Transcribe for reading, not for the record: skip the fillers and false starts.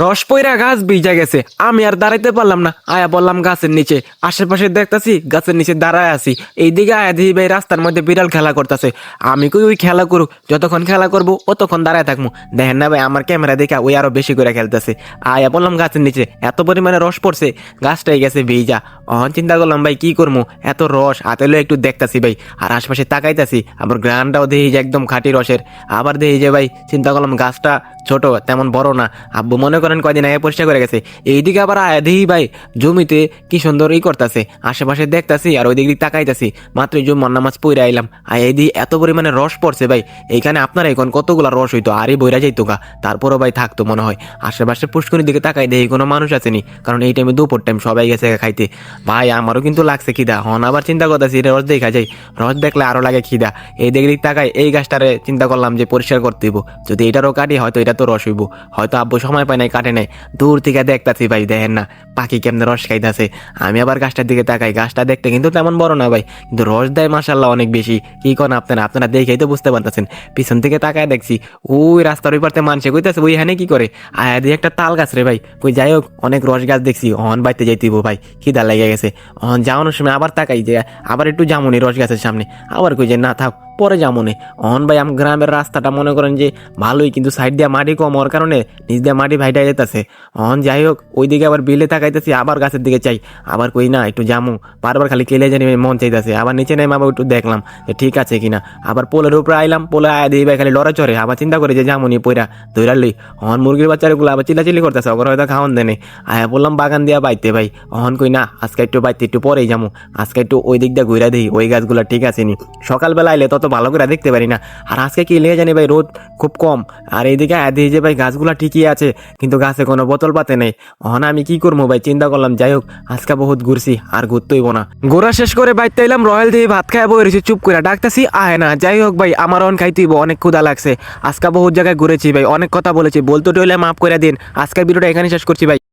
রস পইরা গাছ ভিজা গেছে, আমি আর দাঁড়াইতে পারলাম না, আয়া বললাম গাছের নিচে। আশেপাশে দেখতাছি গাছের নিচে দাঁড়ায় আছি, এইদিকে আয়া দিই ভাই রাস্তার মধ্যে বিড়াল খেলা করতেছে। আমি কই ওই খেলা করুক, যতক্ষণ খেলা করবো অতক্ষণ দাঁড়ায় থাকবো। দেখেন না ভাই আমার ক্যামেরা দেখে ওই আরো বেশি করে খেলতেছে। আয়া বললাম গাছের নিচে, এত পরিমাণে রস পড়ছে গাছটাই গেছে ভিজা। অহন চিন্তা করলাম ভাই কি করবো, এত রস হাতে লয়ে একটু দেখতাছি ভাই, আর আশপাশে তাকাইতাছি, আবার গ্রানটাও দেখি যে একদম খাঁটি রসের। আবার দেখি যে ভাই চিন্তা করলাম গাছটা ছোট, তেমন বড় না। আব্বু মনে করেন কয়দিন আগে পরিষ্কার করে গেছে। এইদিকে আবার আয়া দেখি ভাই জমিতে কি সুন্দর করতেছে, আশেপাশে দেখতাছি আর ওই দিক তাকাইতাছি। মাত্রই জুম্মার নামাজ পইরা আইলাম, আর এই দিকে এত পরিমাণে রস পড়ছে ভাই, এইখানে আপনার এখন কতগুলা রস হইতো আরই বইরা যাইতো গা, তারপরও ভাই থাকতো মনে হয়। আশেপাশে পুষ্করির দিকে তাকাই দেখি কোনো মানুষ আসেনি, কারণ এই টাইমে দুপুর টাইম সবাই গেছে খাইতে। ভাই আমারও কিন্তু লাগছে খিদা, হন আবার চিন্তা করতেছি রস দেখা যাই, রস দেখলে আরো লাগে খিদা। এই দিক তাকাই এই গাছটারে চিন্তা করলাম যে পরিষ্কার করতে হইব, যদি এটারও কাটি হয়তো এটা তো রস হইব। হয়তো আব্বু সময় পায় নাই কাটে নাই, দূর থেকে দেখতাছি ভাই দেখেন না পাখি কেমনে রস খাইতেছে। আমি আবার গাছটার দিকে তাকাই, গাছটা দেখতে কিন্তু তেমন বড় না ভাই, কিন্তু রস দেয় মাশাল্লাহ অনেক বেশি। কি করেন আপনারা, আপনারা দেখেই তো বুঝতে পারতেছেন। পিছন থেকে তাকায় দেখছি ওই রাস্তার ওই পারতে মানুষে কইতাছে ওইখানে কি করে, আয়া দিয়ে একটা তাল গাছ রে ভাই। কই যাই হোক অনেক রস গাছ দেখছি, অহন বাইতে যাইতেইব ভাই, খিদা লেগে গেছে। অহন যাওয়ানোর সময় আবার তাকাই যে আবার একটু জামুনি রস গাছের সামনে, আবার কই যে না থাক পরে যামুনে। অহন ভাই আম গ্রামের রাস্তাটা মনে করেন যে ভালোই, কিন্তু সাইড দিয়ে মাটি কম হওয়ার কারণে নিচ দিয়ে মাটি ভাইটা যেতেছে। অহন যাই হোক ওইদিকে আবার বিলে তাকাইতেছি, আবার গাছের দিকে চাই, আবার কই না একটু জামু, বারবার খালি কেলে জানি মন চাইতেছে। আবার নিচে নেমে আবার একটু দেখলাম যে ঠিক আছে কিনা, আবার পোলের উপরে আইলাম, পোলে আয়া দিই ভাই খালি লড়া চড়ে। আবার চিন্তা করে যে জামুনি পইরা ধৈরা লই। অহন মুরগির বাচ্চাগুলো আবার চিল্লাচিল্লি করতেছে, ওগুলো হয়তো খাওয়ান দেনে। আয়া বললাম বাগান দিয়া বাইতে ভাই, অহন কই না আজকে একটু বাইতে একটু পরেই যামু, আজকে একটু ওই দিক দিয়ে ঘুরা দিই ওই গাছগুলো ঠিক আছে নি। সকালবেলা আইলে তত ভালো করে দেখতে পারি না, আর আজকে কি লেগে জানি ভাই রোদ খুব কম। আর এইদিকে আদি যে ভাই গাছগুলা ঠিকই আছে, কিন্তু গাছে কোনো বোতল পাতে নেই। অহন আমি কি করবো ভাই চিন্তা করলাম, যাই হোক আজকে বহুত ঘুরছি আর ঘুরতেইব না। ঘোরা শেষ করে বাইতে এলাম, রয়্যাল দিয়ে ভাত খাই বই রয়েছে চুপ করে, ডাকতেছি আয় না। যাই হোক ভাই আমার অন খাইতেইব, অনেক ক্ষুধা লাগছে। আজকে বহুত জায়গায় ঘুরেছি ভাই, অনেক কথা বলেছি, বলতে টইলে মাফ করে দিন। আজকের ভিডিওটা এখানে শেষ করছি ভাই।